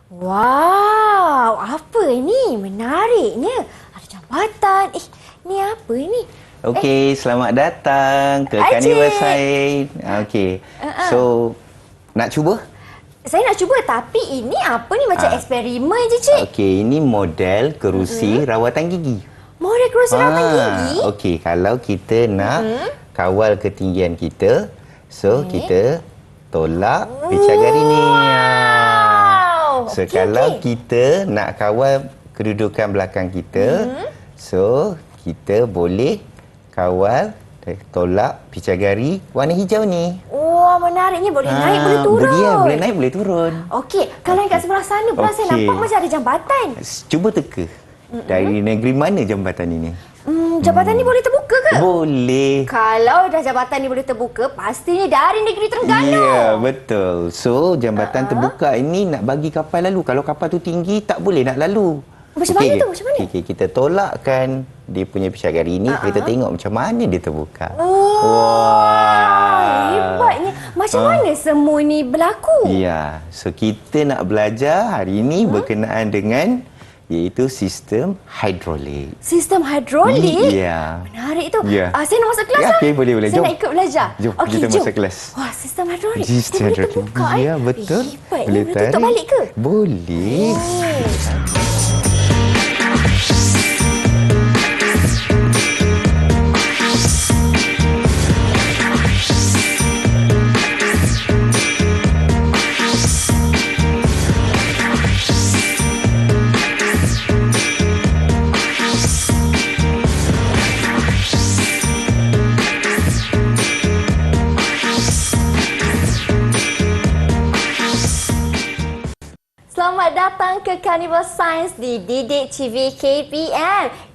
Wow, apa ini? Menariknya. Ada jambatan. Ni apa ini? Okey, selamat datang ke Carnival Side. Okey. So, nak cuba? Saya nak cuba, tapi ini apa ni? Macam eksperimen je, Cik. Okey, ini model kerusi rawatan gigi. Model kerusi rawatan gigi? Okey, kalau kita nak kawal ketinggian kita, so kita tolak pecahgari ni. So, kalau kita nak kawal kedudukan belakang kita, so kita boleh kawal tolak picagari warna hijau ni. Wah, menariknya. Boleh naik, boleh turun. Boleh naik, boleh turun. Okey, kalau yang kat sebelah sana pula saya nampak macam ada jambatan. Cuba teka. Dari negeri mana jambatan ini? Jambatan ni boleh terbuka ke? Boleh. Kalau dah jambatan ni boleh terbuka, pastinya dari negeri Terengganu. Ya, betul. So, jambatan terbuka ini nak bagi kapal lalu. Kalau kapal tu tinggi, tak boleh nak lalu. Macam mana tu? Macam mana? Okay, kita tolakkan dia punya picagari ini. Kita tengok macam mana dia terbuka. Wah, hebatnya. Macam mana semua ni berlaku? Ya, so kita nak belajar hari ini berkenaan dengan iaitu sistem hidrolik. Sistem hidrolik? Ya. Menarik tu. Ya. Saya nak masuk kelas lah. Okey, boleh. Saya Jom. nak ikut belajar. Jom, kita masuk kelas. Wah, sistem hidrolik. Sistem dia hidrolik. boleh terbuka. Ya, betul. Hebat. Boleh Boleh tutup balik ke? Boleh. Selamat datang ke Carnival Science di Didik TV KPM.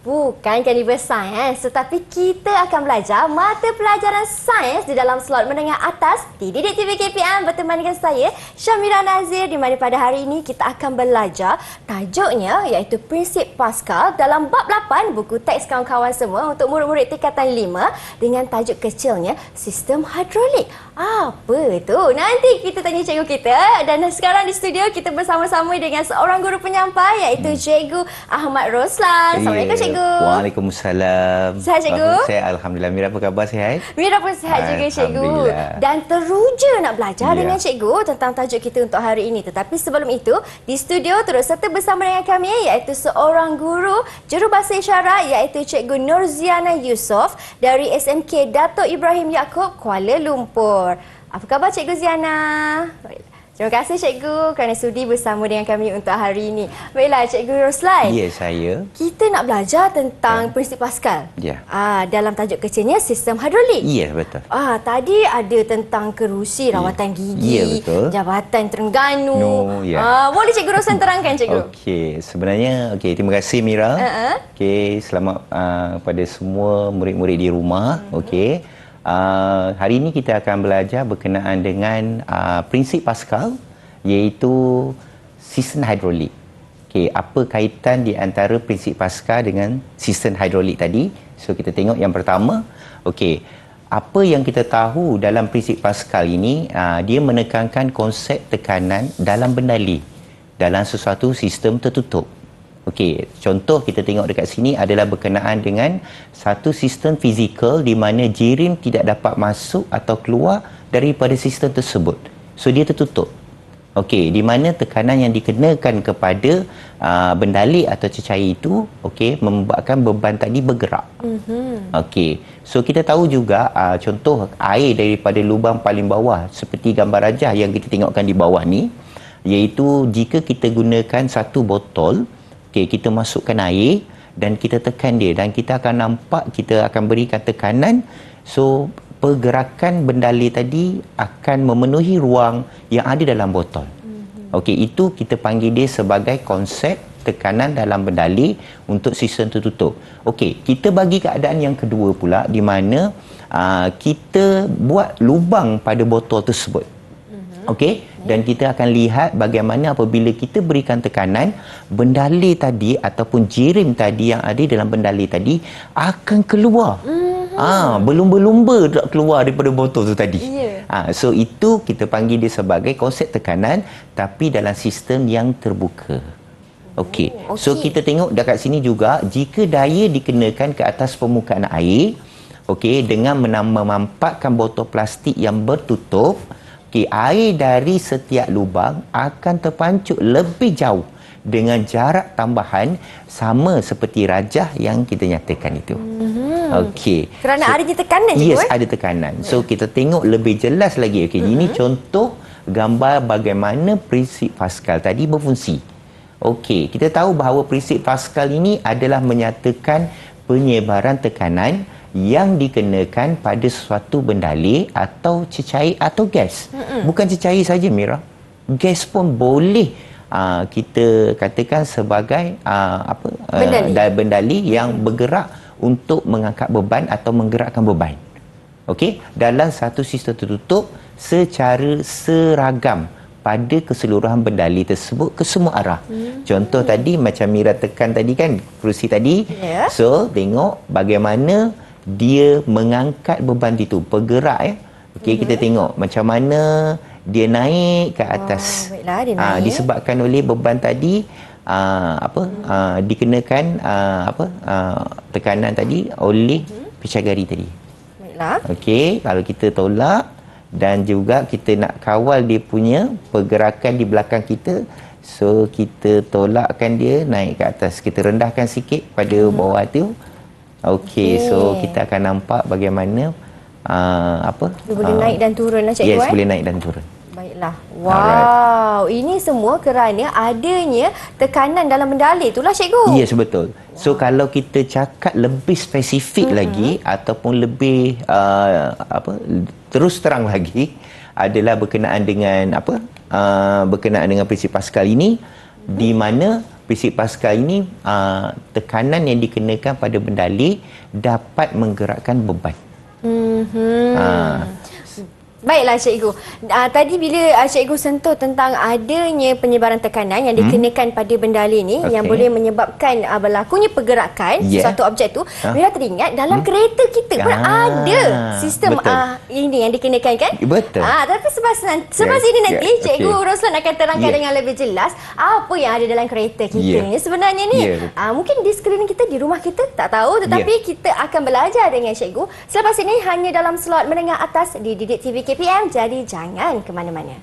Bukan Carnival Science, tetapi kita akan belajar mata pelajaran sains di dalam slot menengah atas di Didik TV KPM berteman dengan saya, Syamira Nazir, di mana pada hari ini kita akan belajar tajuknya iaitu Prinsip Pascal dalam bab 8 buku teks kawan-kawan semua untuk murid-murid tingkatan 5 dengan tajuk kecilnya Sistem Hidrolik. Apa tu? Nanti kita tanya cikgu kita. Dan sekarang di studio kita bersama-sama dengan seorang guru penyampai iaitu Cikgu Ahmad Roslan. Assalamualaikum Cikgu. Waalaikumsalam. Sihat Cikgu? Saya Alhamdulillah. Mira apa khabar, sihat? Mira pun sihat juga Cikgu. Dan teruja nak belajar dengan Cikgu tentang tajuk kita untuk hari ini. Tetapi sebelum itu, di studio terus serta bersama dengan kami iaitu seorang guru jurubahasa isyarat iaitu Cikgu Nurziana Yusof dari SMK Dato' Ibrahim Yaakob, Kuala Lumpur. Apa khabar Cikgu Ziana? Terima kasih Cikgu kerana sudi bersama dengan kami untuk hari ini. Baiklah Cikgu Roslan. Ya, saya. Kita nak belajar tentang Prinsip Pascal. Ya. Dalam tajuk kecilnya Sistem Hidrolik. Ya, betul. Tadi ada tentang kerusi rawatan gigi, Ya, betul. Jabatan Terengganu. Ya. Boleh Cikgu Roslan terangkan Cikgu? Okey, sebenarnya terima kasih Mira. Okey, selamat pada semua murid-murid di rumah. Okey. Hari ini kita akan belajar berkenaan dengan prinsip Pascal iaitu sistem hidrolik. Okey, apa kaitan di antara prinsip Pascal dengan sistem hidrolik tadi? So kita tengok yang pertama. Okey, apa yang kita tahu dalam prinsip Pascal ini, dia menekankan konsep tekanan dalam bendali dalam sesuatu sistem tertutup. Okey, contoh kita tengok dekat sini adalah berkenaan dengan satu sistem fizikal di mana jirim tidak dapat masuk atau keluar daripada sistem tersebut. So dia tertutup. Okey, di mana tekanan yang dikenakan kepada bendali atau cecair itu membuatkan beban tadi bergerak. Okey, so kita tahu juga contoh air daripada lubang paling bawah seperti gambar rajah yang kita tengokkan di bawah ni, iaitu jika kita gunakan satu botol, kita masukkan air dan kita tekan dia dan kita akan nampak kita akan berikan tekanan, so pergerakan bendali tadi akan memenuhi ruang yang ada dalam botol. Okey, itu kita panggil dia sebagai konsep tekanan dalam bendali untuk sistem tertutup. Okey, kita bagi keadaan yang kedua pula di mana kita buat lubang pada botol tersebut. Okey, dan kita akan lihat bagaimana apabila kita berikan tekanan, bendali tadi ataupun jirim tadi yang ada dalam bendali tadi akan keluar. Berlumba-lumba keluar daripada botol tu tadi. So itu kita panggil dia sebagai konsep tekanan tapi dalam sistem yang terbuka. Okey. So kita tengok dekat sini juga jika daya dikenakan ke atas permukaan air, okey, dengan memampakkan botol plastik yang bertutup, okey, air dari setiap lubang akan terpancut lebih jauh dengan jarak tambahan sama seperti rajah yang kita nyatakan itu. Okey. Kerana ada tekanan je. Yes, ada tekanan. So kita tengok lebih jelas lagi. Okey, ini contoh gambar bagaimana prinsip Pascal tadi berfungsi. Okey, kita tahu bahawa prinsip Pascal ini adalah menyatakan penyebaran tekanan yang dikenakan pada suatu bendalih atau cecair atau gas. Bukan cecair saja, Mira. Gas pun boleh kita katakan sebagai bendalih yang bergerak untuk mengangkat beban atau menggerakkan beban. Okey, dalam satu sistem tertutup secara seragam pada keseluruhan bendalih tersebut ke semua arah. Contoh tadi macam Mira tekan tadi kan, kerusi tadi. So tengok bagaimana dia mengangkat beban itu, bergerak Okey, kita tengok macam mana dia naik ke atas. Baiklah, dia naik. Disebabkan oleh beban tadi dikenakan tekanan tadi oleh picagari tadi. Baiklah. Okey, kalau kita tolak dan juga kita nak kawal dia punya pergerakan di belakang kita, so kita tolakkan dia naik ke atas. Kita rendahkan sikit pada bawah tu. Okey, so kita akan nampak bagaimana dia boleh naik dan turun lah, cikgu. Yes, boleh naik dan turun. Baiklah. Wow, ini semua kerana adanya tekanan dalam bendalih itulah, cikgu. Yes, betul. So kalau kita cakap lebih spesifik lagi ataupun lebih terus terang lagi adalah berkenaan dengan berkenaan dengan prinsip Pascal ini, di mana prinsip Pascal ini tekanan yang dikenakan pada bendalih dapat menggerakkan beban. Baiklah, cikgu. Tadi bila cikgu sentuh tentang adanya penyebaran tekanan yang dikenakan pada bendalih ni yang boleh menyebabkan berlakunya pergerakan suatu objek tu, Mira teringat dalam kereta kita pun ada sistem ini yang dikenakan kan? Betul. Tapi sebelah sini nanti cikgu Roslan akan terangkan dengan lebih jelas apa yang ada dalam kereta kita ni sebenarnya ni. Mungkin di skrin kita, di rumah kita tak tahu, tetapi kita akan belajar dengan cikgu selepas ini hanya dalam slot menengah atas di Didik TV KPM, jadi jangan ke mana-mana.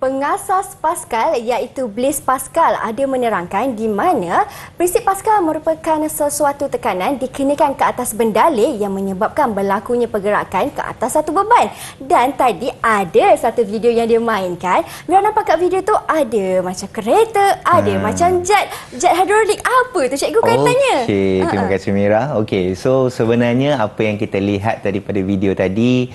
Pengasas Pascal iaitu Blaise Pascal ada menerangkan di mana prinsip Pascal merupakan sesuatu tekanan dikenakan ke atas bendalih yang menyebabkan berlakunya pergerakan ke atas satu beban. Dan tadi ada satu video yang dia mainkan. Mira nampak kat video tu ada macam kereta, ada macam jet hidrolik. Apa tu cikgu kaitannya? Okey, terima kasih Mira. Okey, so sebenarnya apa yang kita lihat daripada video tadi,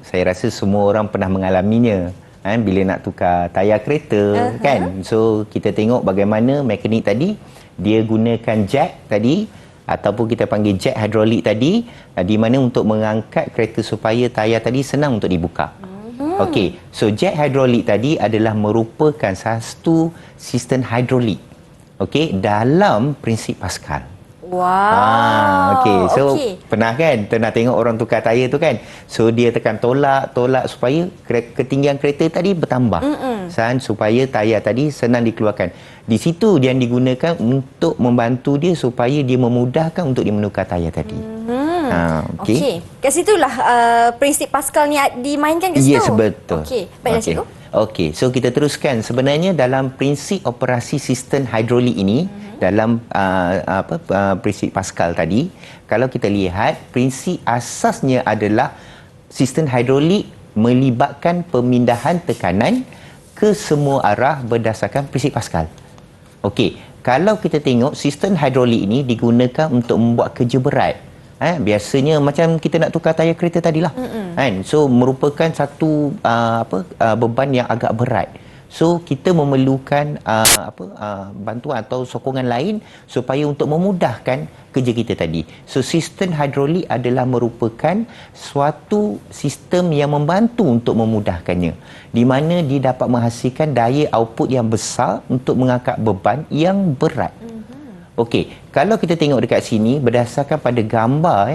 saya rasa semua orang pernah mengalaminya. Bila nak tukar tayar kereta kan, so kita tengok bagaimana mekanik tadi dia gunakan jack tadi ataupun kita panggil jack hidrolik tadi, di mana untuk mengangkat kereta supaya tayar tadi senang untuk dibuka. Okey, so jack hidrolik tadi adalah merupakan satu sistem hidrolik, okey, dalam prinsip Pascal. Wow. Okey. So pernah kan pernah tengok orang tukar tayar tu kan. So dia tekan tolak supaya ketinggian kereta tadi bertambah. Supaya tayar tadi senang dikeluarkan. Di situ yang digunakan untuk membantu dia supaya dia memudahkan untuk dia menukar tayar tadi. Okey. Kat situlah prinsip Pascal ni dimainkan ke situ. Yes, betul. Okey. Baiklah cikgu. Okey, so kita teruskan. Sebenarnya dalam prinsip operasi sistem hidrolik ini, dalam prinsip Pascal tadi, kalau kita lihat, prinsip asasnya adalah sistem hidrolik melibatkan pemindahan tekanan ke semua arah berdasarkan prinsip Pascal. Okey, kalau kita tengok sistem hidrolik ini digunakan untuk membuat kerja berat. Biasanya macam kita nak tukar tayar kereta tadilah. Kan? So merupakan satu beban yang agak berat. So kita memerlukan bantuan atau sokongan lain supaya untuk memudahkan kerja kita tadi. So sistem hidrolik adalah merupakan suatu sistem yang membantu untuk memudahkannya, di mana dia dapat menghasilkan daya output yang besar untuk mengangkat beban yang berat. Okey, kalau kita tengok dekat sini berdasarkan pada gambar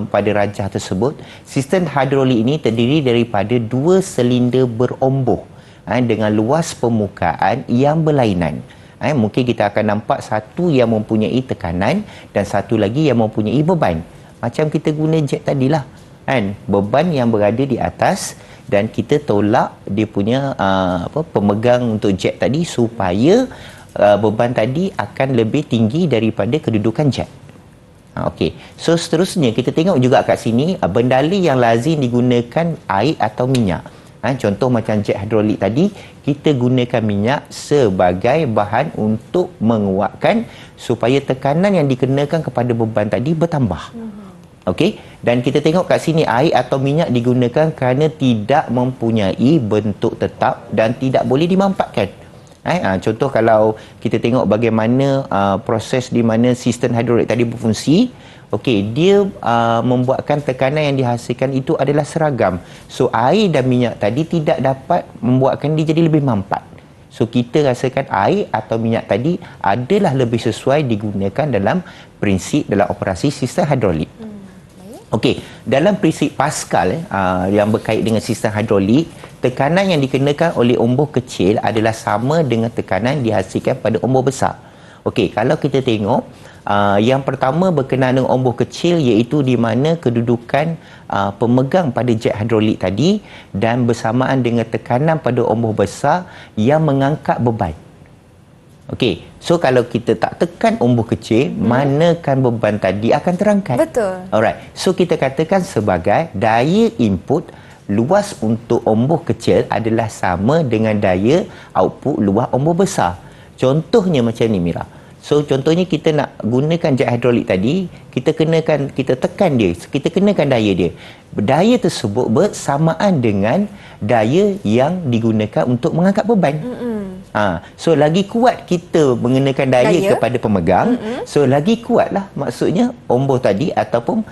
pada rajah tersebut, sistem hidrolik ini terdiri daripada dua silinder beromboh dengan luas permukaan yang berlainan. Mungkin kita akan nampak satu yang mempunyai tekanan dan satu lagi yang mempunyai beban. Macam kita guna jet tadilah. Beban yang berada di atas dan kita tolak dia punya pemegang untuk jet tadi supaya beban tadi akan lebih tinggi daripada kedudukan jet. Okey. So seterusnya kita tengok juga kat sini bendali yang lazim digunakan air atau minyak. Contoh macam jet hidrolik tadi, kita gunakan minyak sebagai bahan untuk menguatkan supaya tekanan yang dikenakan kepada beban tadi bertambah. Okey, dan kita tengok kat sini air atau minyak digunakan kerana tidak mempunyai bentuk tetap dan tidak boleh dimampatkan. Contoh kalau kita tengok bagaimana proses di mana sistem hidrolik tadi berfungsi. Okey, dia membuatkan tekanan yang dihasilkan itu adalah seragam. So air dan minyak tadi tidak dapat membuatkan dia jadi lebih mampat. So kita rasakan air atau minyak tadi adalah lebih sesuai digunakan dalam prinsip dalam operasi sistem hidrolik. Okey, dalam prinsip Pascal yang berkait dengan sistem hidrolik, tekanan yang dikenakan oleh omboh kecil adalah sama dengan tekanan dihasilkan pada omboh besar. Okey, kalau kita tengok yang pertama berkenaan dengan omboh kecil, iaitu di mana kedudukan pemegang pada jet hidrolik tadi dan bersamaan dengan tekanan pada omboh besar yang mengangkat beban. Okey, so kalau kita tak tekan omboh kecil, manakan beban tadi akan terangkat. Betul. Alright, so kita katakan sebagai daya input luas untuk omboh kecil adalah sama dengan daya output luas omboh besar. Contohnya macam ni, Mira. So contohnya kita nak gunakan jet hidrolik tadi, kita tekan dia, kita kenakan daya dia. Daya tersebut bersamaan dengan daya yang digunakan untuk mengangkat beban. So lagi kuat kita mengenakan daya kepada pemegang, so lagi kuatlah maksudnya omboh tadi ataupun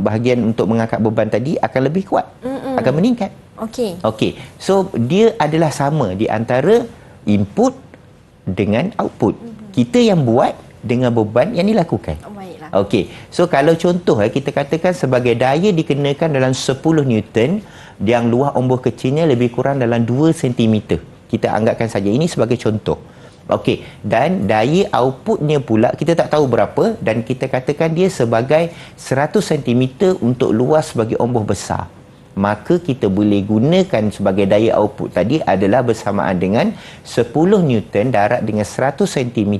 bahagian untuk mengangkat beban tadi akan lebih kuat, akan meningkat. Okey. So dia adalah sama di antara input dengan output. Kita yang buat dengan beban yang dilakukan. Okey. So kalau contoh kita katakan sebagai daya dikenakan dalam 10 Newton yang luas omboh kecilnya lebih kurang dalam 2 cm. Kita anggapkan saja ini sebagai contoh. Okey, dan daya outputnya pula kita tak tahu berapa dan kita katakan dia sebagai 100 cm untuk luas bagi omboh besar. Maka kita boleh gunakan sebagai daya output tadi adalah bersamaan dengan 10 Newton darab dengan 100 cm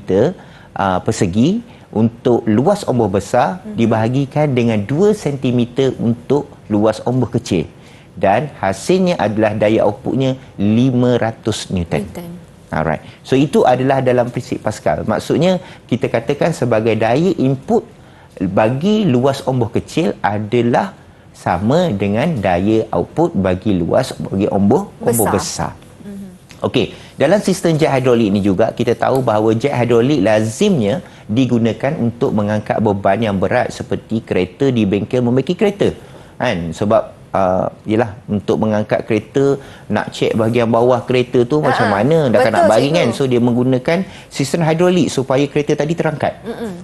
persegi untuk luas omboh besar dibahagikan dengan 2 cm untuk luas omboh kecil. Dan hasilnya adalah daya outputnya 500 Newton. Alright. So itu adalah dalam prinsip Pascal. Maksudnya kita katakan sebagai daya input bagi luas omboh kecil adalah sama dengan daya output bagi luas bagi omboh besar. Okey, dalam sistem jet hidrolik ini juga kita tahu bahawa jet hidrolik lazimnya digunakan untuk mengangkat beban yang berat seperti kereta di bengkel membaiki kereta. Kan? Sebab yalah, untuk mengangkat kereta nak cek bahagian bawah kereta tu macam mana, dah nak baring kan. So dia menggunakan sistem hidrolik supaya kereta tadi terangkat.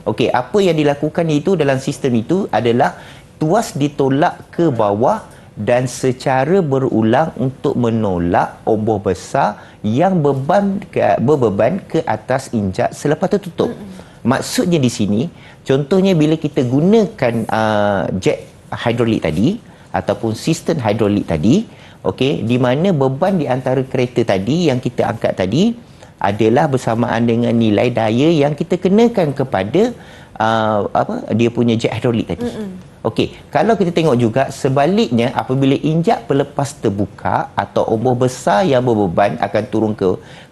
Okey, apa yang dilakukan itu dalam sistem itu adalah tuas ditolak ke bawah dan secara berulang untuk menolak ombor besar yang berbeban ke atas injak selepas tertutup. Maksudnya di sini, contohnya bila kita gunakan jet hidrolik tadi ataupun sistem hidrolik tadi, okey, di mana beban di antara kereta tadi yang kita angkat tadi adalah bersamaan dengan nilai daya yang kita kenakan kepada dia punya jet hidrolik tadi. Okey, kalau kita tengok juga sebaliknya, apabila injak pelepas terbuka atau ombor besar yang berbeban akan turun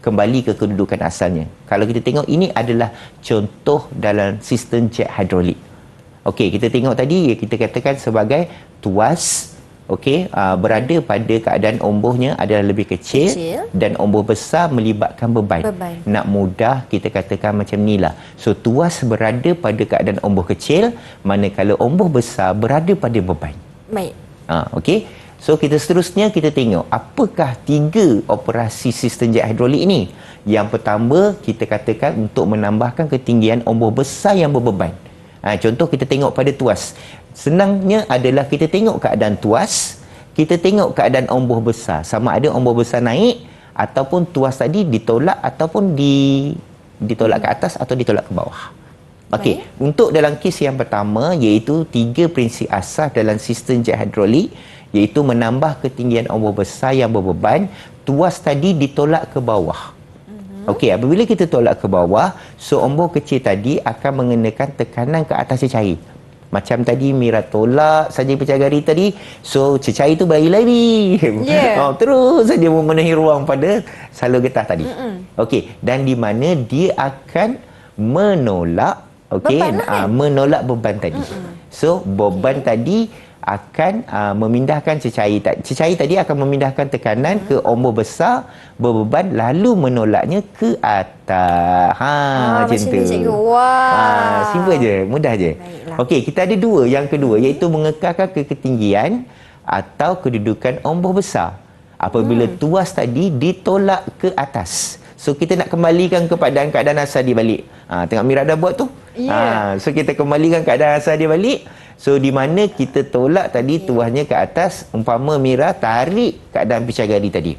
kembali ke kedudukan asalnya. Kalau kita tengok, ini adalah contoh dalam sistem jet hidrolik. Okey, kita tengok tadi, kita katakan sebagai tuas, okey, berada pada keadaan ombornya adalah lebih kecil dan ombor besar melibatkan beban. Nak mudah kita katakan macam inilah. So tuas berada pada keadaan ombor kecil, manakala ombor besar berada pada beban. Baik. Okey. So kita seterusnya kita tengok apakah 3 operasi sistem jet hidrolik ini. Yang pertama, kita katakan untuk menambahkan ketinggian ombor besar yang berbeban. Contoh kita tengok pada tuas. Senangnya adalah kita tengok keadaan tuas, kita tengok keadaan ombor besar. Sama ada ombor besar naik ataupun tuas tadi ditolak ataupun ditolak ke atas atau ditolak ke bawah. Okey, untuk dalam kes yang pertama, iaitu 3 prinsip asas dalam sistem jet hidrolik, iaitu menambah ketinggian ombor besar yang berbeban, tuas tadi ditolak ke bawah. Okey, apabila kita tolak ke bawah, so ombor kecil tadi akan mengenakan tekanan ke atas cecair. Macam tadi Mira tolak saja pecahgari tadi, so cecair tu berlari-lari. Terus saja memenuhi ruang pada salur getah tadi. Okey, dan di mana dia akan menolak menolak beban tadi. So beban tadi akan memindahkan cecair tadi akan memindahkan tekanan ke ombor besar berbeban lalu menolaknya ke atas. Macam tu. Simple je, mudah je. Okey, kita ada 2. Yang kedua iaitu mengekalkan ketinggian atau kedudukan ombor besar apabila tuas tadi ditolak ke atas. So kita nak kembalikan keadaan asal dia balik. Tengok Mira dah buat tu. So kita kembalikan keadaan asal dia balik. So di mana kita tolak tadi tuasnya ke atas, umpama Mira tarik keadaan pecahgari tadi.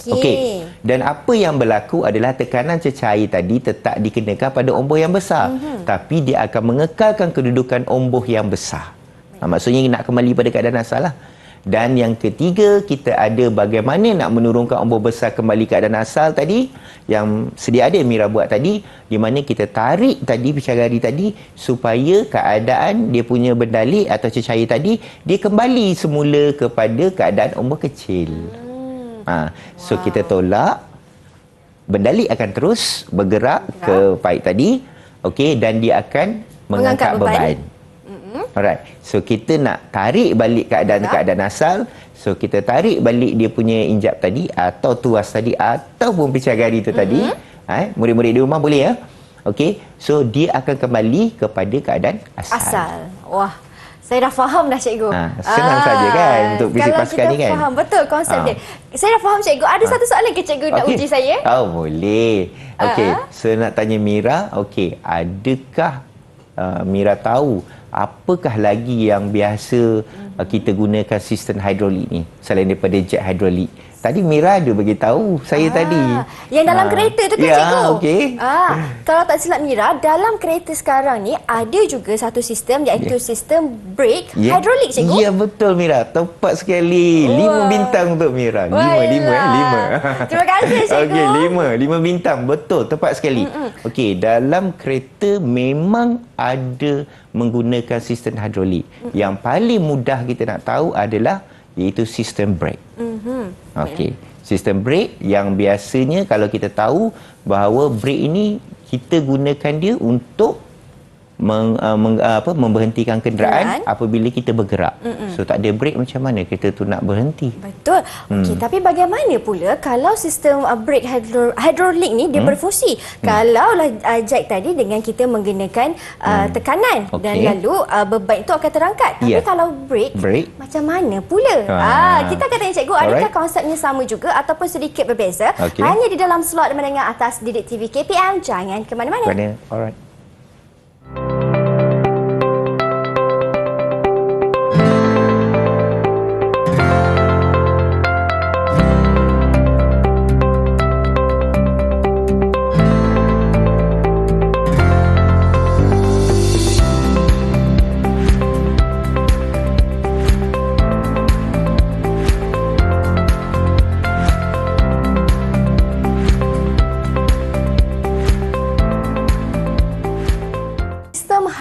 Okey. Dan apa yang berlaku adalah tekanan cecair tadi tetap dikenakan pada ombor yang besar, tapi dia akan mengekalkan kedudukan ombor yang besar. Maksudnya nak kembali pada keadaan asal lah. Dan yang ketiga, kita ada bagaimana nak menurunkan ombor besar kembali ke keadaan asal tadi, yang sedia ada Mira buat tadi, di mana kita tarik tadi pecahgari tadi supaya keadaan dia punya bendalik atau cecair tadi dia kembali semula kepada keadaan ombor kecil. So kita tolak, bendalik akan terus bergerak ke pipe tadi, okey, dan dia akan mengangkat beban. Alright. So kita nak tarik balik keadaan asal. So kita tarik balik dia punya injap tadi atau tuas tadi ataupun pecahgari tu tadi. Murid-murid di rumah boleh ya. Okey. So dia akan kembali kepada keadaan asal. Wah. Saya dah faham dah cikgu. Senang saja kan untuk prinsip Pascal ni kan. Faham betul konsep dia. Saya dah faham cikgu. Ada satu soalan ke cikgu nak uji saya? Boleh. Okey. So nak tanya Mira, okey, adakah Mira tahu apakah lagi yang biasa kita gunakan sistem hidrolik ni selain daripada jet hidrolik? Tadi Mira ada bagi tahu saya tadi. Yang dalam kereta tu kan cikgu? Okey. Kalau tak silap Mira, dalam kereta sekarang ni ada juga satu sistem iaitu sistem brake hidrolik cikgu. Ya betul Mira, tepat sekali. 5 bintang untuk Mira. 5. Terima kasih cikgu. Okey, 5 bintang. Betul, tepat sekali. Okey, dalam kereta memang ada menggunakan sistem hidrolik. Yang paling mudah kita nak tahu adalah iaitu sistem brake. Okey, sistem brake yang biasanya kalau kita tahu bahawa brake ini kita gunakan dia untuk memberhentikan kenderaan apabila kita bergerak. So tak ada brake, macam mana kita tu nak berhenti? Betul. Okey, tapi bagaimana pula kalau sistem brake hidrolik ni dia berfungsi? Kalaulah jack tadi dengan kita menggunakan tekanan dan lalu beban itu akan terangkat. Tapi kalau brake macam mana pula? Kita akan tanya cikgu, adakah konsepnya sama juga ataupun sedikit berbeza? Hanya di dalam slot menengah atas Didik TV KPM. Jangan ke mana-mana. Alright.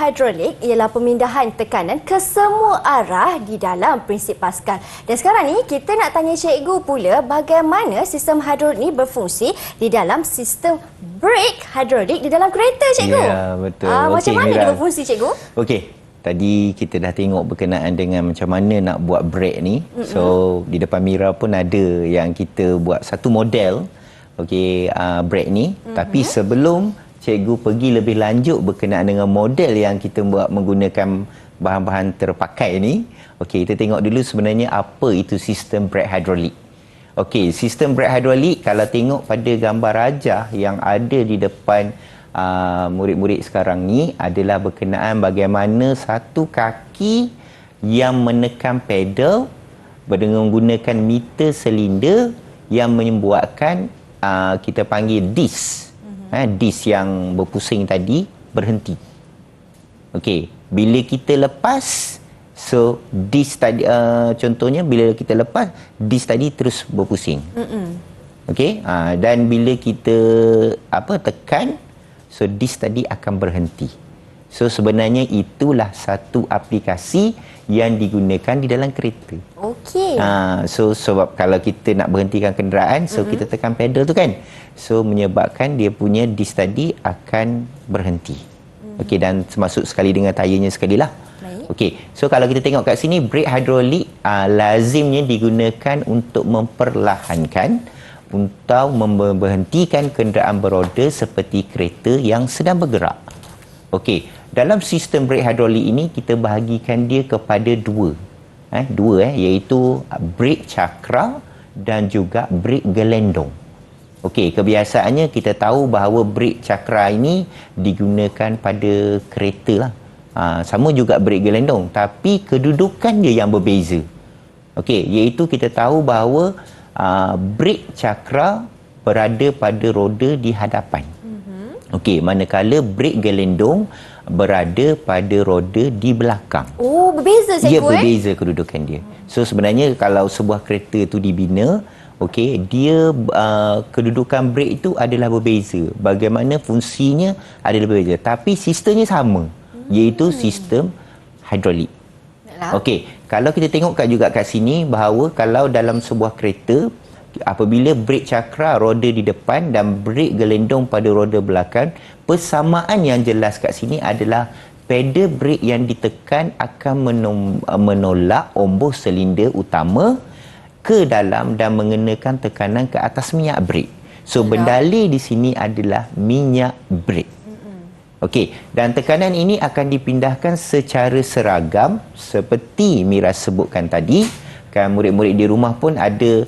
Hidrolik ialah pemindahan tekanan ke semua arah di dalam prinsip Pascal. Dan sekarang ni kita nak tanya cikgu pula bagaimana sistem hidrolik ni berfungsi di dalam sistem brake hidrolik di dalam kereta, cikgu. Ya, betul. Macam mana dia berfungsi, cikgu? Okey. Tadi kita dah tengok berkenaan dengan macam mana nak buat brake ni. So di depan Mira pun ada yang kita buat satu model brake ni. Tapi sebelum cikgu pergi lebih lanjut berkenaan dengan model yang kita buat menggunakan bahan-bahan terpakai ni. Okey, kita tengok dulu sebenarnya apa itu sistem brake hidrolik. Okey, sistem brake hidrolik kalau tengok pada gambar rajah yang ada di depan murid-murid sekarang ni adalah berkenaan bagaimana satu kaki yang menekan pedal dengan menggunakan meter silinder yang membuatkan kita panggil disc. Disc yang berpusing tadi berhenti. Okey, bila kita lepas, so disc tadi contohnya bila kita lepas, disc tadi terus berpusing. Okey, dan bila kita tekan, so disc tadi akan berhenti. So sebenarnya itulah satu aplikasi yang digunakan di dalam kereta. Okey. So sebab kalau kita nak berhentikan kenderaan, so kita tekan pedal tu kan. So menyebabkan dia punya disc tadi akan berhenti. Okey, dan termasuk sekali dengan tayarnya sekali lah. Okey, so kalau kita tengok kat sini, brake hidrolik lazimnya digunakan untuk memperlahankan untuk memberhentikan kenderaan beroda seperti kereta yang sedang bergerak. Okey, dalam sistem brake hidrolik ini kita bahagikan dia kepada dua, iaitu brake cakra dan juga brake gelendong. Okey, kebiasaannya kita tahu bahawa brake cakra ini digunakan pada kereta lah. Sama juga brake gelendong, tapi kedudukan dia yang berbeza. Okey, iaitu kita tahu bahawa brake cakra berada pada roda di hadapan. Okey, manakala brake gelendong berada pada roda di belakang. Oh, berbeza cikgu. Ya, berbeza kedudukan dia. So sebenarnya kalau sebuah kereta itu dibina, okey, dia kedudukan brake itu adalah berbeza. Bagaimana fungsinya adalah berbeza, tapi sistemnya sama, iaitu sistem hidrolik. Okey, kalau kita tengok juga kat sini bahawa kalau dalam sebuah kereta, apabila brake cakra roda di depan dan brake gelendong pada roda belakang, persamaan yang jelas kat sini adalah pedal brake yang ditekan akan menolak ombus silinder utama ke dalam dan mengenakan tekanan ke atas minyak brake. So bendali di sini adalah minyak brake. Okey, dan tekanan ini akan dipindahkan secara seragam seperti Mira sebutkan tadi. Kan murid-murid di rumah pun ada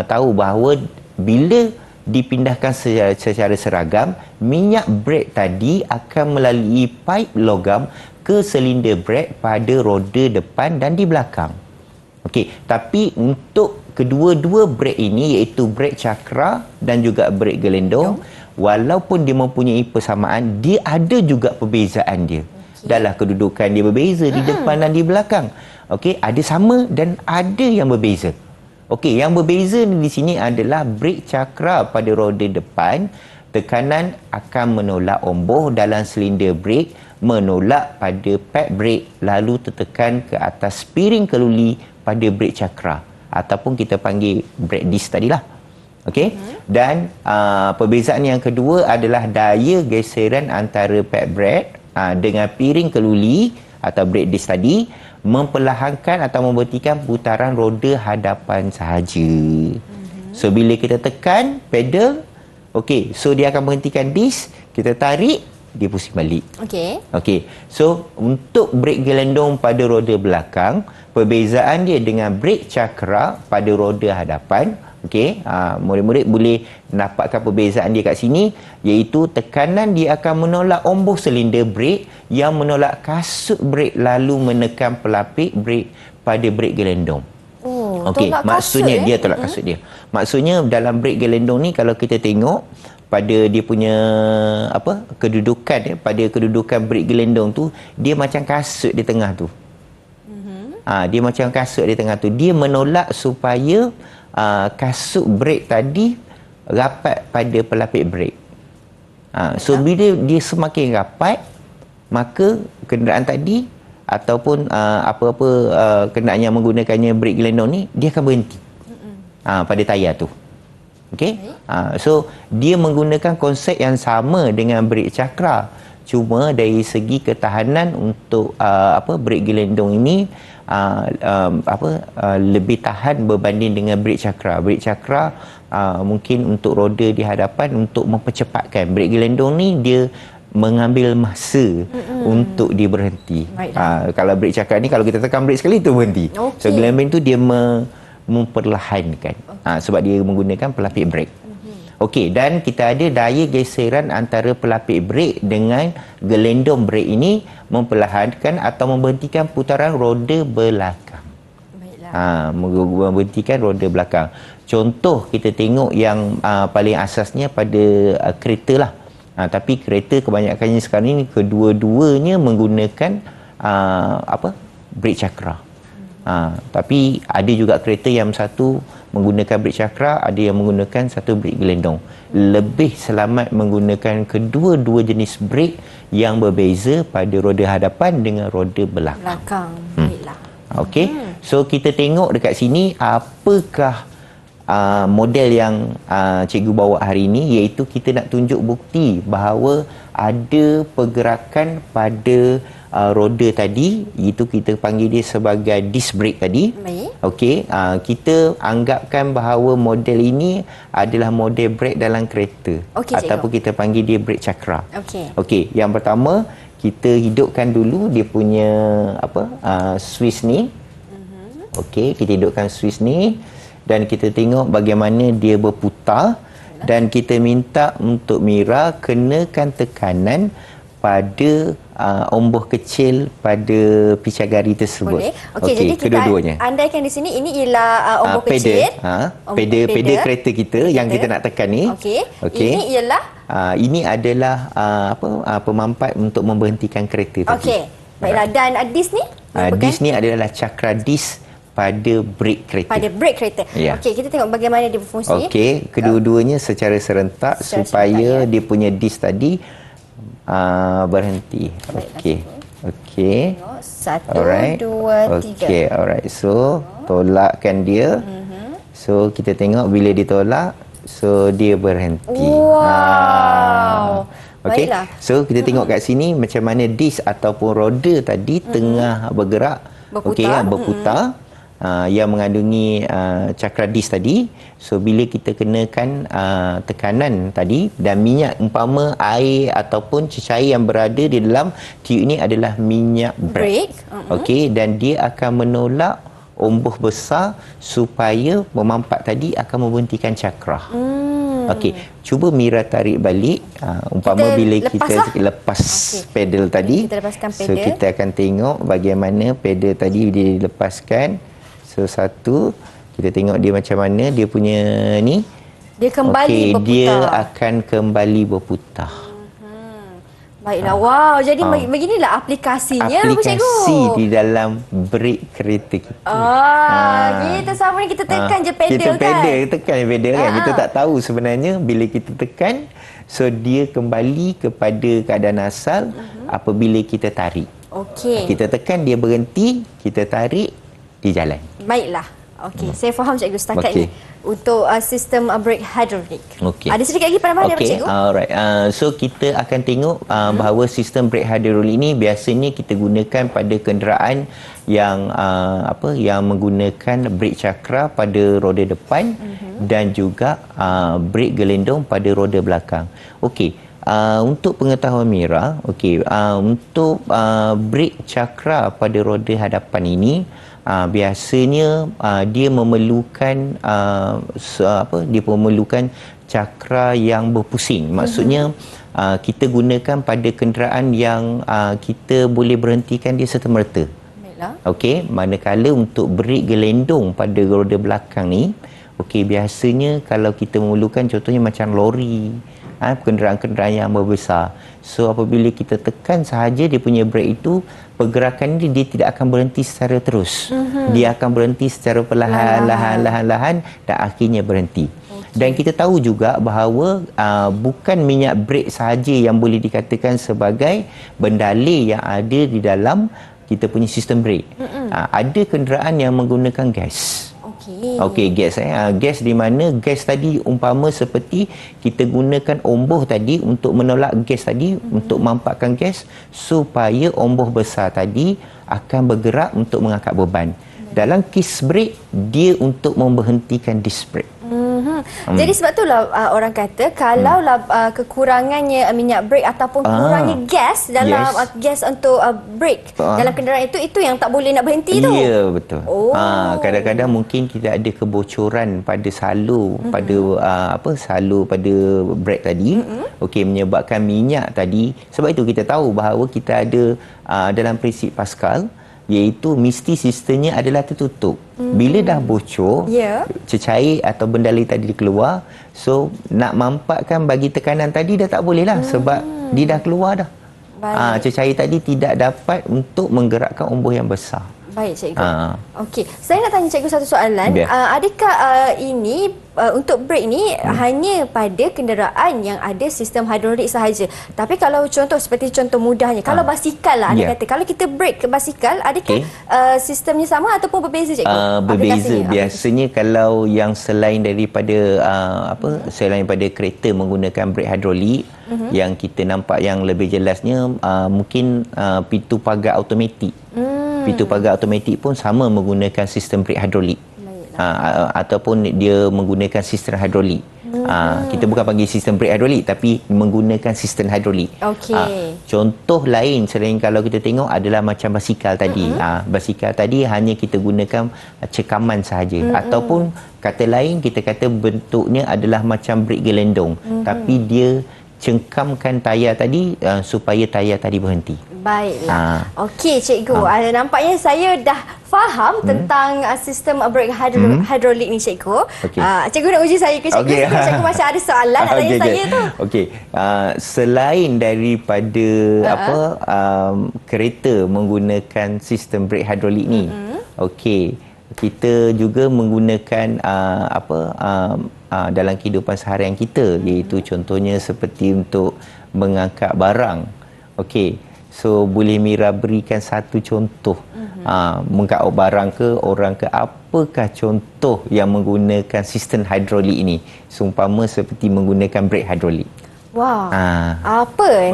tahu bahawa bila dipindahkan secara seragam, minyak brake tadi akan melalui pipe logam ke silinder brake pada roda depan dan di belakang. Okey, tapi untuk kedua-dua brake ini, iaitu brake cakra dan juga brake gelendong, walaupun dia mempunyai persamaan, dia ada juga perbezaan dia. Dalam kedudukan dia berbeza di depan dan di belakang. Okey, ada sama dan ada yang berbeza. Okey, yang berbeza di sini adalah brake cakra pada roda depan, tekanan akan menolak omboh dalam silinder brake, menolak pada pad brake, lalu tertekan ke atas spiring keluli pada brake cakra ataupun kita panggil brake disc tadilah. Okey, dan perbezaan yang kedua adalah daya geseran antara pad brake dengan piring keluli atau brake disc tadi, memperlahankan atau memberhentikan putaran roda hadapan sahaja. So bila kita tekan pedal, okey, so dia akan berhentikan disc, kita tarik, dia pusing balik. Okey. So untuk brake gelendong pada roda belakang, perbezaan dia dengan brake cakra pada roda hadapan, okey, murid-murid boleh dapatkan perbezaan dia kat sini, iaitu tekanan dia akan menolak ombuh silinder brake yang menolak kasut brake lalu menekan pelapik brake pada brake gelendong. Okey, maksudnya dia tolak kasut dia. Maksudnya dalam brake gelendong ni kalau kita tengok pada dia punya kedudukan pada kedudukan brake gelendong tu, dia macam kasut di tengah tu. Dia macam kasut di tengah tu. Dia menolak supaya kasut brake tadi rapat pada pelapik brake. So bila dia semakin rapat, maka kenderaan tadi ataupun apa-apa kenderaan yang menggunakannya brake gelendong ni, dia akan berhenti pada tayar tu. Okey. So dia menggunakan konsep yang sama dengan brake cakra. Cuma dari segi ketahanan untuk brake gelendong ini lebih tahan berbanding dengan brake cakra. Brake cakra mungkin untuk roda di hadapan untuk mempercepatkan. Brake gelendong ni dia mengambil masa untuk dia berhenti. Kalau brake cakra ni kalau kita tekan brake sekali tu berhenti. So gelendong tu dia memperlahankan sebab dia menggunakan pelapik brake. Okey, dan kita ada daya geseran antara pelapik brake dengan gelendong brake ini memperlahankan atau memberhentikan putaran roda belakang. Memberhentikan roda belakang. Contoh kita tengok yang paling asasnya pada kereta lah. Tapi kereta kebanyakannya sekarang ini kedua-duanya menggunakan brake cakra. Tapi ada juga kereta yang satu menggunakan brake cakra, ada yang menggunakan satu brake gelendong. Lebih selamat menggunakan kedua-dua jenis brake yang berbeza pada roda hadapan dengan roda belakang. Baiklah. Okey. So kita tengok dekat sini apakah model yang cikgu bawa hari ini, iaitu kita nak tunjuk bukti bahawa ada pergerakan pada roda tadi, itu kita panggil dia sebagai disc brake tadi. Okey, kita anggapkan bahawa model ini adalah model brake dalam kereta, ataupun kita panggil dia brake cakra. Okey, yang pertama kita hidupkan dulu dia punya switch ni. Okey, kita hidupkan switch ni dan kita tengok bagaimana dia berputar, dan kita minta untuk Mira kenakan tekanan pada omboh kecil pada picagari tersebut. Boleh. Okey, jadi kita andaikan di sini ini ialah omboh kecil. Pedal kereta kita yang kita nak tekan ni. Okey. Ini ialah ini adalah pemampat untuk memberhentikan kereta tadi. Okey. Baiklah, dan disc ni? Disc ni adalah cakra disc pada brake kereta. Pada brake kereta. Okey, kita tengok bagaimana dia berfungsi. Okey, kedua-duanya secara serentak supaya dia punya disc tadi berhenti. Okey. Satu, dua, tiga. Okey, alright. So, tolakkan dia. So, kita tengok bila ditolak, so dia berhenti. Wow. Okey. So, kita tengok kat sini macam mana disc ataupun roda tadi tengah bergerak. Okey, berputar. Yang mengandungi cakra disc tadi. So bila kita kenakan tekanan tadi dan minyak umpama air ataupun cecair yang berada di dalam tiub ini adalah minyak brake. Okey, dan dia akan menolak omboh besar supaya memampat tadi akan memberhentikan cakra. Okey, cuba Mira tarik balik umpama bila kita lepas pedal tadi. Kita lepaskan pedal. So kita akan tengok bagaimana pedal tadi dilepaskan. So satu, kita tengok dia macam mana dia punya ni. Dia kembali berputar. Dia akan kembali berputar. Baiklah. Wow, jadi beginilah aplikasinya, aplikasi di dalam brake kereta kita. Kita sama ni kita tekan je pedal kita kan. Kita tekan pedal kan. Kita tak tahu sebenarnya bila kita tekan, so dia kembali kepada keadaan asal apabila kita tarik. Okey. Kita tekan dia berhenti, kita tarik dia jalan. Baiklah. Okey, saya faham cikgu setakat Okey. ni. Untuk sistem brake hidrolik. Okey. Ada sedikit lagi penambahan daripada Okey, cikgu? alright. So kita akan tengok bahawa sistem brake hidrolik ini biasanya kita gunakan pada kenderaan yang yang menggunakan brake cakra pada roda depan dan juga brake gelendong pada roda belakang. Okey. Untuk pengetahuan Mira, untuk brake cakra pada roda hadapan ini biasanya dia memerlukan dia memerlukan cakra yang berpusing. Maksudnya kita gunakan pada kenderaan yang kita boleh berhentikan dia serta-merta. Okey, manakala untuk brake gelendong pada roda belakang ni, biasanya kalau kita memerlukan contohnya macam lori, kenderaan-kenderaan yang berbesar. So apabila kita tekan sahaja dia punya brake itu, pergerakan dia tidak akan berhenti secara terus. Dia akan berhenti secara perlahan, lahan-lahan dan akhirnya berhenti. Dan kita tahu juga bahawa bukan minyak brake sahaja yang boleh dikatakan sebagai bendalih yang ada di dalam kita punya sistem brake. Ada kenderaan yang menggunakan gas. Okey, gas gas di mana gas tadi umpama seperti kita gunakan omboh tadi untuk menolak gas tadi, untuk mampakkan gas supaya omboh besar tadi akan bergerak untuk mengangkat beban. Dalam kes brake dia untuk memberhentikan disc brake. Jadi sebab itulah orang kata kalaulah kekurangannya minyak brake ataupun kurangnya gas dalam gas untuk brake dalam kenderaan itu yang tak boleh nak berhenti tu. Ya, betul. Kadang-kadang mungkin kita ada kebocoran pada salur pada salur pada brake tadi. Menyebabkan minyak tadi. Sebab itu kita tahu bahawa kita ada dalam prinsip Pascal, iaitu mesti sistemnya adalah tertutup. Bila dah bocor, cecair atau bendalih tadi keluar, so nak mampakkan bagi tekanan tadi dah tak boleh lah sebab dia dah keluar dah. Cecair tadi tidak dapat untuk menggerakkan omboh yang besar. Baik, cikgu. Okey, saya nak tanya cikgu satu soalan. Adakah ini untuk brake ni hanya pada kenderaan yang ada sistem hidrolik sahaja? Tapi kalau seperti contoh mudahnya, kalau basikal lah, anda kata kalau kita brake ke basikal, adakah sistemnya sama ataupun berbeza, cikgu? Berbeza. Biasanya kalau yang selain daripada selain daripada kereta menggunakan brake hidrolik, yang kita nampak yang lebih jelasnya mungkin pintu pagar automatik. Pintu pagar automatik pun sama menggunakan sistem brake hidrolik. Ataupun dia menggunakan sistem hidrolik. Kita bukan panggil sistem brake hidrolik tapi menggunakan sistem hidrolik. Contoh lain selain kalau kita tengok adalah macam basikal tadi. Basikal tadi hanya kita gunakan cekaman sahaja. Ataupun kata lain kita kata bentuknya adalah macam brake gelendong. Tapi dia cengkamkan tayar tadi supaya tayar tadi berhenti. Baiklah. Okey, cikgu. Nampaknya saya dah faham tentang sistem brake hidrolik ni, cikgu. Cikgu nak uji saya ke, cikgu? Cikgu masih ada soalan nak tanya saya tu. Okey. Selain daripada kereta menggunakan sistem brake hidrolik ni, kita juga menggunakan dalam kehidupan seharian kita, iaitu contohnya seperti untuk mengangkat barang. So boleh Mira berikan satu contoh mengangkat barang ke orang ke, apakah contoh yang menggunakan sistem hidrolik ini, seumpama seperti menggunakan brake hidrolik? Apa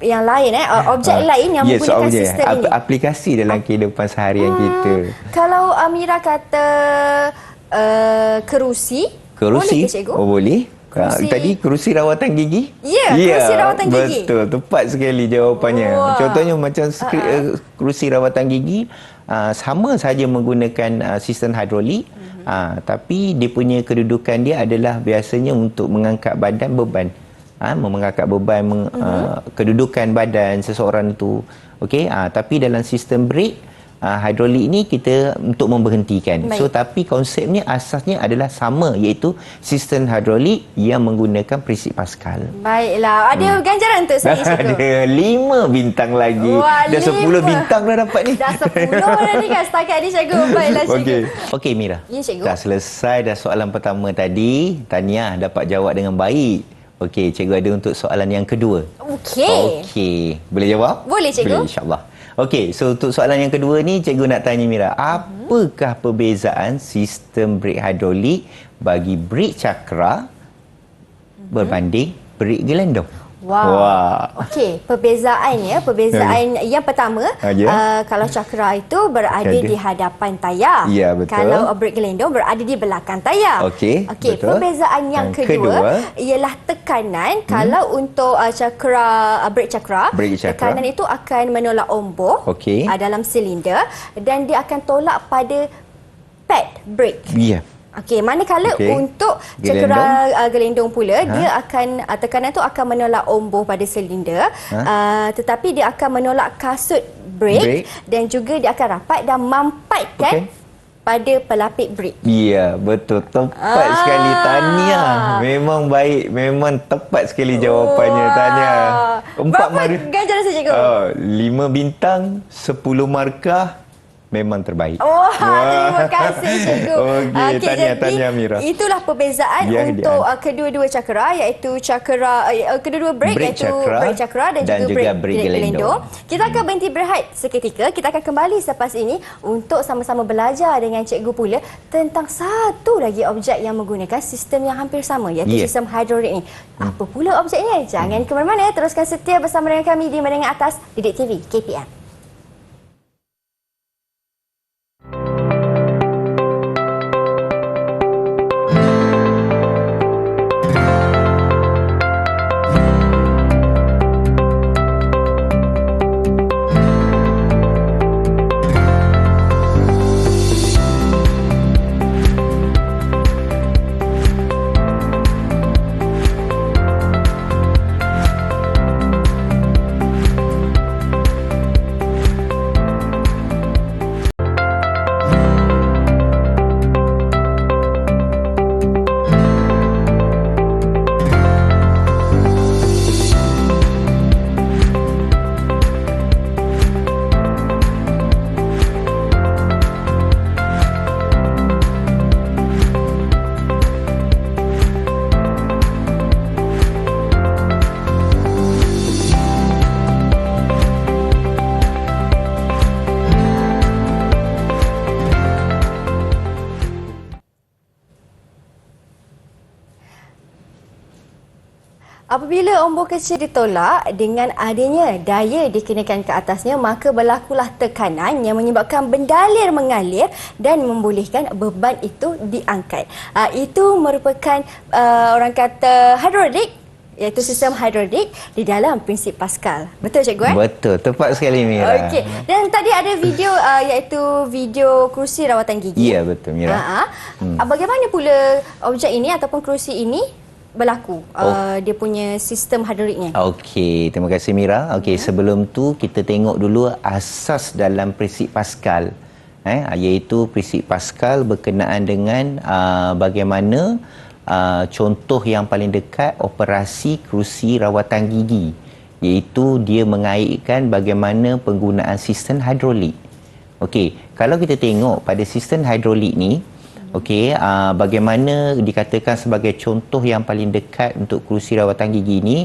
yang lain objek lain yang menggunakan sistem ini? Aplikasi dalam kehidupan seharian kita. Kalau Mira kata kerusi, boleh ke, cikgu? Boleh. Tadi kerusi rawatan gigi? Kerusi rawatan gigi. Betul, tepat sekali jawapannya. Contohnya macam kerusi rawatan gigi, sama saja menggunakan sistem hidrolik, tapi dia punya kedudukan dia adalah biasanya untuk mengangkat badan beban. Mengangkat beban, kedudukan badan seseorang itu. Tapi dalam sistem brake hidrolik ini kita untuk memberhentikan. So tapi konsepnya asasnya adalah sama, iaitu sistem hidrolik yang menggunakan prinsip Pascal. Baiklah, ada ganjaran untuk saya, cikgu? Ada 5 bintang lagi. Dah 10 bintang dah dapat ni. Dah 10 dah ni kan setakat ni, cikgu. Baiklah, cikgu. Okey Mira. Ya, cikgu. Dah selesai dah soalan pertama tadi. Tahniah dapat jawab dengan baik. Okey, cikgu ada untuk soalan yang kedua. Okey. Boleh jawab? Boleh, cikgu. Boleh, insya-Allah. Okey, so untuk soalan yang kedua ni, cikgu nak tanya Mira, apakah perbezaan sistem brake hidrolik bagi brake cakra berbanding brake gelendong? Wah. Okey, perbezaan yang pertama, kalau cakra itu berada di hadapan tayar. Ya, betul. Kalau brake gelendong berada di belakang tayar. Okey, betul. Perbezaan yang kedua ialah tekanan. Kalau untuk brake cakra, tekanan itu akan menolak omboh dalam silinder dan dia akan tolak pada pad brake. Ya. Okey, manakala untuk cakera gelendong pula, dia akan tekanan itu akan menolak omboh pada silinder, tetapi dia akan menolak kasut brake dan juga dia akan rapat dan mampatkan pada pelapik brake. Ya, betul. Tepat sekali. Tahniah. Memang baik. Memang tepat sekali jawapannya. Tahniah. Berapa ganjaran saya, cikgu? 5 bintang, 10 markah. Memang terbaik. Terima kasih, cikgu. Okey, tahniah Mira. Itulah perbezaan untuk kedua-dua cakera, iaitu kedua-dua brake iaitu brake cakera dan juga brake gelendong. Kita akan berhenti berehat seketika. Kita akan kembali selepas ini untuk sama-sama belajar dengan cikgu pula tentang satu lagi objek yang menggunakan sistem yang hampir sama, iaitu sistem hidrolik ni. Apa pula objeknya? Jangan ke mana-mana, teruskan setia bersama dengan kami di Menengah Atas Didik TV KPM. Apabila omboh kecil ditolak, dengan adanya daya dikenakan ke atasnya, maka berlakulah tekanan yang menyebabkan bendalir mengalir dan membolehkan beban itu diangkat. Itu merupakan orang kata hidrolik, iaitu sistem hidrolik di dalam prinsip Pascal. Betul, cikgu? Betul, tepat sekali Mira. Okey. Dan tadi ada video iaitu video kerusi rawatan gigi. Ya, betul Mira. Bagaimana pula objek ini ataupun kerusi ini berlaku dia punya sistem hidroliknya? Okey, terima kasih Mira. Okey, sebelum tu kita tengok dulu asas dalam prinsip Pascal. Iaitu prinsip Pascal berkenaan dengan bagaimana contoh yang paling dekat operasi kerusi rawatan gigi, iaitu dia mengaitkan bagaimana penggunaan sistem hidrolik. Okey, kalau kita tengok pada sistem hidrolik ni, bagaimana dikatakan sebagai contoh yang paling dekat untuk kerusi rawatan gigi ni,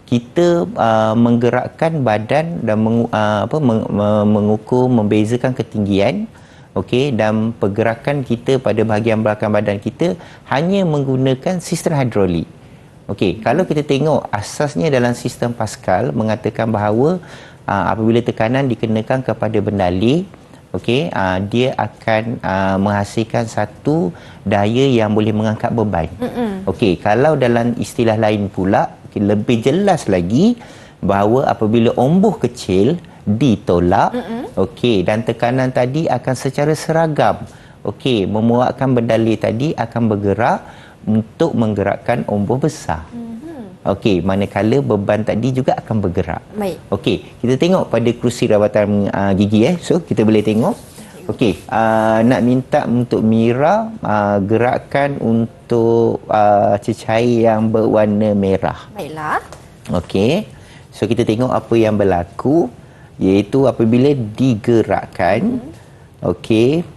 kita menggerakkan badan dan mengukur, membezakan ketinggian, dan pergerakan kita pada bahagian belakang badan kita hanya menggunakan sistem hidrolik. Kalau kita tengok asasnya dalam sistem Pascal mengatakan bahawa apabila tekanan dikenakan kepada bendalir, dia akan menghasilkan satu daya yang boleh mengangkat beban. Kalau dalam istilah lain pula, lebih jelas lagi bahawa apabila omboh kecil ditolak, dan tekanan tadi akan secara seragam, memuatkan bendalir tadi akan bergerak untuk menggerakkan omboh besar. Manakala beban tadi juga akan bergerak. Baik. Kita tengok pada kerusi rawatan gigi. So, kita boleh tengok. Nak minta untuk Mira gerakkan untuk cecair yang berwarna merah. Baiklah. So, kita tengok apa yang berlaku, iaitu apabila digerakkan,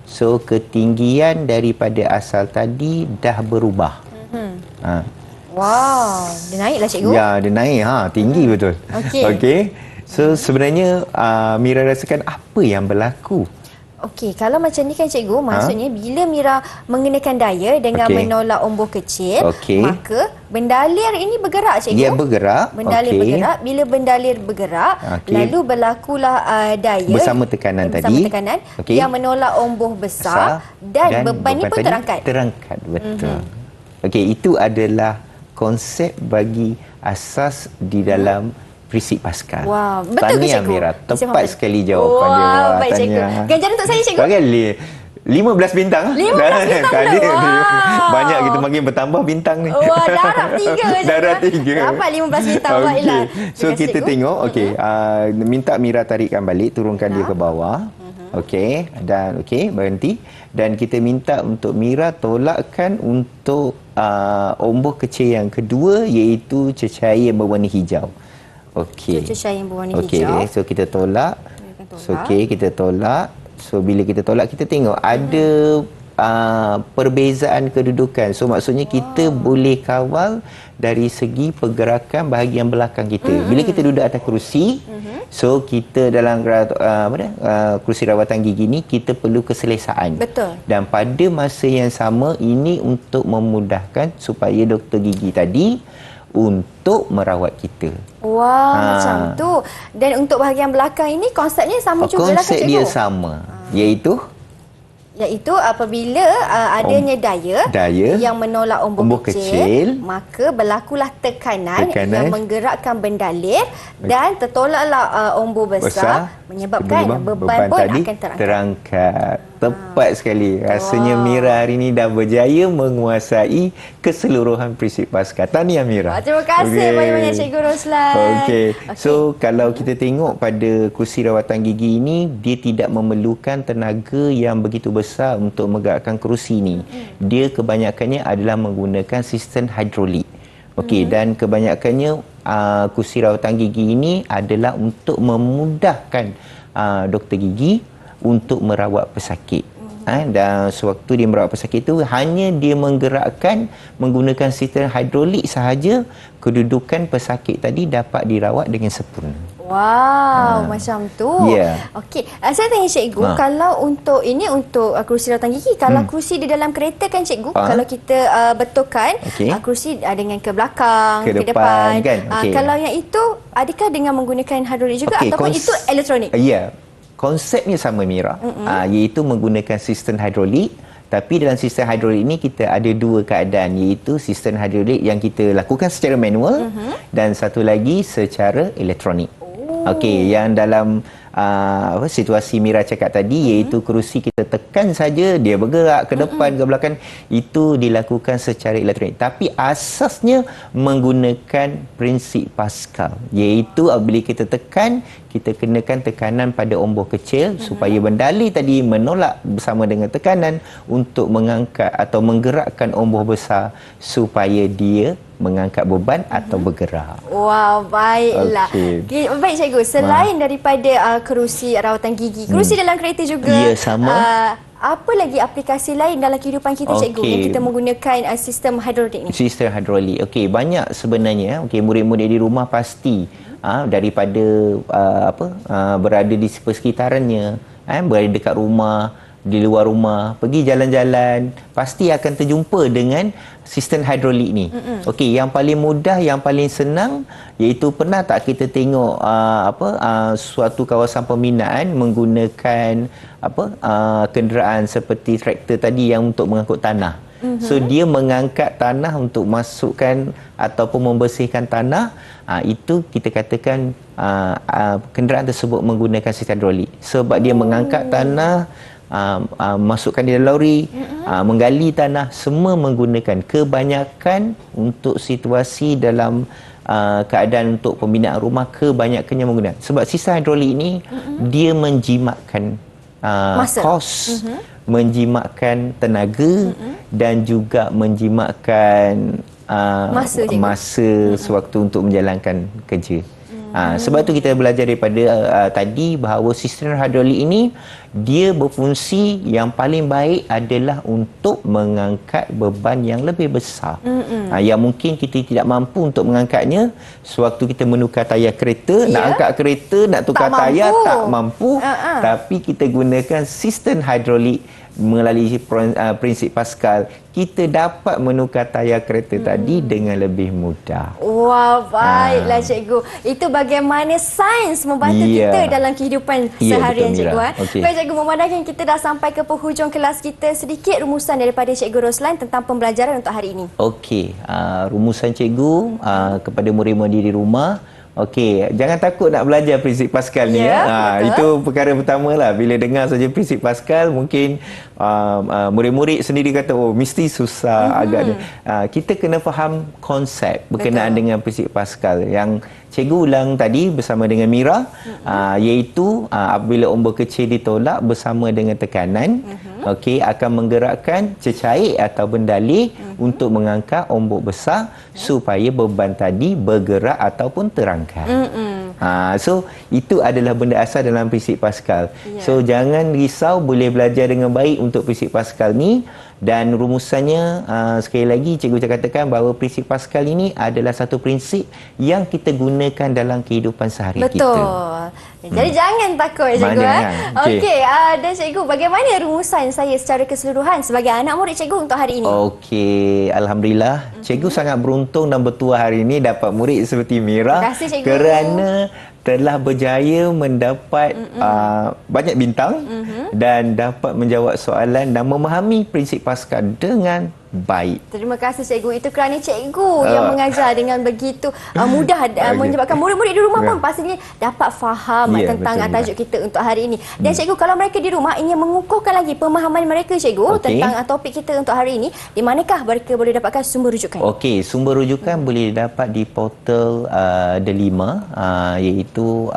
so ketinggian daripada asal tadi dah berubah. Wow, dia naiklah, cikgu. Ya, dia naik. Tinggi betul. So sebenarnya Mira rasakan apa yang berlaku? Okey, kalau macam ni kan cikgu, maksudnya bila Mira mengenakan daya dengan menolak omboh kecil, maka bendalir ini bergerak cikgu. Dia bergerak. Bendalir bergerak. Bila bendalir bergerak, lalu berlakulah daya bersama tekanan yang menolak omboh besar dan beban ni pun terangkat. Terangkat, betul. Okey, itu adalah konsep bagi asas di dalam prinsip Pascal. Wah, betul ke cikgu? Mira, tepat sekali jawapan dia. Wah, baik cikgu. Ganjaran untuk saya cikgu. Bagi 15 bintang. 15 bintang dah. Wow. Banyak kita makin bertambah bintang ni. Wah, darab 3. Darab 3. Dapat 15 bintang. Baiklah. So kita tengok, minta Mira tarikkan balik, turunkan dia ke bawah. Okey, dan berhenti. Dan kita minta untuk Mira tolakkan untuk omboh kecil yang kedua, iaitu cecair yang berwarna hijau. Okey. Cecair yang berwarna hijau. So kita tolak. Kita tolak. So bila kita tolak, kita tengok ada perbezaan kedudukan. So maksudnya kita boleh kawal dari segi pergerakan bahagian belakang kita. Bila kita duduk atas kerusi, so kita dalam kerusi rawatan gigi ni, kita perlu keselesaan. Betul. Dan pada masa yang sama, ini untuk memudahkan supaya doktor gigi tadi untuk merawat kita. Wah, macam tu. Dan untuk bahagian belakang ini konsepnya sama juga lah kan cikgu? Konsep dia sama, iaitu apabila adanya daya yang menolak omboh kecil, maka berlakulah tekanan yang menggerakkan bendalir dan tertolaklah omboh besar menyebabkan beban pun akan terangkat. Tepat sekali. Rasanya Mira hari ini dah berjaya menguasai keseluruhan prinsip Pascal. Tahniah Mira. Terima kasih banyak-banyak Cikgu Roslan. So kalau kita tengok pada kursi rawatan gigi ini, dia tidak memerlukan tenaga yang begitu besar untuk menggerakkan kerusi ini. Dia kebanyakannya adalah menggunakan sistem hidrolik. Dan kebanyakannya kursi rawatan gigi ini adalah untuk memudahkan doktor gigi untuk merawat pesakit. Dan sewaktu dia merawat pesakit itu, hanya dia menggerakkan menggunakan sistem hidrolik sahaja, kedudukan pesakit tadi dapat dirawat dengan sempurna. Wow, macam tu. Okey, saya tanya cikgu, kalau untuk ini untuk kerusi rawatan gigi, kalau kerusi di dalam kereta kan cikgu, kalau kita betulkan kerusi dengan ke belakang, ke depan kan? Kalau yang itu, adakah dengan menggunakan hidrolik juga ataupun itu elektronik? Konsepnya sama Mira, iaitu menggunakan sistem hidrolik. Tapi dalam sistem hidrolik ini kita ada dua keadaan, iaitu sistem hidrolik yang kita lakukan secara manual dan satu lagi secara elektronik. Yang dalam situasi Mira cakap tadi, iaitu kerusi kita tekan saja, dia bergerak ke depan ke belakang, itu dilakukan secara elektronik. Tapi asasnya menggunakan prinsip Pascal, iaitu apabila kita tekan, kita kenakan tekanan pada omboh kecil supaya bendalir tadi menolak bersama dengan tekanan untuk mengangkat atau menggerakkan omboh besar supaya dia mengangkat beban atau bergerak. Wow, baiklah. Baik cikgu, selain daripada kerusi rawatan gigi, kerusi dalam kereta juga. Sama. Apa lagi aplikasi lain dalam kehidupan kita cikgu yang kita menggunakan sistem hidrolik ni? Sistem hidrolik. Banyak sebenarnya. Murid-murid di rumah pasti daripada berada di persekitarannya, berada dekat rumah, di luar rumah, pergi jalan-jalan, pasti akan terjumpa dengan sistem hidrolik ni. Yang paling mudah, yang paling senang, iaitu pernah tak kita tengok suatu kawasan pembinaan menggunakan kenderaan seperti traktor tadi yang untuk mengangkut tanah. So dia mengangkat tanah untuk masukkan ataupun membersihkan tanah. Itu kita katakan kenderaan tersebut menggunakan sistem hidrolik, sebab dia mengangkat tanah, masukkan di dalam lori, menggali tanah, semua menggunakan. Kebanyakan untuk situasi dalam keadaan untuk pembinaan rumah, kebanyakannya menggunakan. Sebab sistem hidrolik ini dia menjimatkan kos, menjimatkan tenaga dan juga menjimatkan masa sewaktu untuk menjalankan kerja. Sebab tu kita belajar daripada tadi bahawa sistem hidrolik ini dia berfungsi yang paling baik adalah untuk mengangkat beban yang lebih besar. Yang mungkin kita tidak mampu untuk mengangkatnya sewaktu kita menukar tayar kereta, nak angkat kereta, nak tukar tayar tak mampu. Tapi kita gunakan sistem hidrolik melalui prinsip Pascal, kita dapat menukar tayar kereta tadi dengan lebih mudah. Wah, baiklah cikgu. Itu bagaimana sains membantu kita dalam kehidupan seharian, betul, cikgu. Okay. Baik cikgu, memandangkan kita dah sampai ke penghujung kelas kita, sedikit rumusan daripada cikgu Roslan tentang pembelajaran untuk hari ini. Okey, rumusan cikgu kepada murid-murid di rumah. Okey, jangan takut nak belajar prinsip Pascal ni. Itu perkara pertama lah. Bila dengar saja prinsip Pascal, mungkin murid-murid sendiri kata, oh mesti susah agaknya. Kita kena faham konsep berkenaan dengan prinsip Pascal yang cikgu ulang tadi bersama dengan Mira, iaitu apabila ombak kecil ditolak bersama dengan tekanan, okey, akan menggerakkan cecair atau bendalih untuk mengangkat ombak besar supaya beban tadi bergerak ataupun terangkat. So itu adalah benda asal dalam prinsip Pascal. So jangan risau, boleh belajar dengan baik untuk prinsip Pascal ni. Dan rumusannya, sekali lagi cikgu katakan bahawa prinsip Pascal ini adalah satu prinsip yang kita gunakan dalam kehidupan sehari kita. Betul. Jadi jangan takut cikgu. Okey, dan cikgu, bagaimana rumusan saya secara keseluruhan sebagai anak murid cikgu untuk hari ini? Okey, alhamdulillah. Cikgu sangat beruntung dan bertuah hari ini dapat murid seperti Mira. Terima kasih cikgu. Kerana telah berjaya mendapat banyak bintang dan dapat menjawab soalan dan memahami prinsip Pascal dengan baik. Terima kasih cikgu. Itu kerana cikgu yang mengajar dengan begitu mudah menyebabkan murid-murid di rumah pun pastinya dapat faham tentang tajuk kita untuk hari ini. Dan cikgu, kalau mereka di rumah ingin mengukuhkan lagi pemahaman mereka cikgu tentang topik kita untuk hari ini, di manakah mereka boleh dapatkan sumber rujukan? Okey, sumber rujukan boleh dapat di portal Delima, iaitu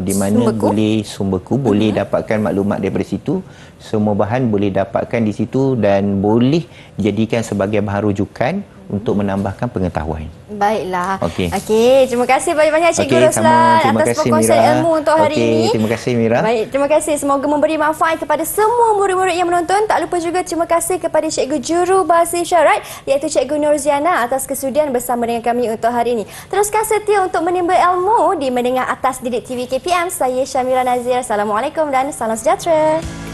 di mana boleh sumberku boleh dapatkan maklumat daripada situ. Semua bahan boleh dapatkan di situ dan boleh jadikan sebagai bahan rujukan untuk menambahkan pengetahuan. Baiklah. Okey, terima kasih banyak-banyak Cikgu Roslan atas perkongsian ilmu untuk hari ini. Terima kasih Mira. Baik, terima kasih. Semoga memberi manfaat kepada semua murid-murid yang menonton. Tak lupa juga terima kasih kepada Cikgu Juru Bahasa Isyarat iaitu Cikgu Nurziana atas kesudian bersama dengan kami untuk hari ini. Teruskan setia untuk menimba ilmu di Mendengar Atas Didik TV KPM. Saya Syamira Nazir. Assalamualaikum dan salam sejahtera.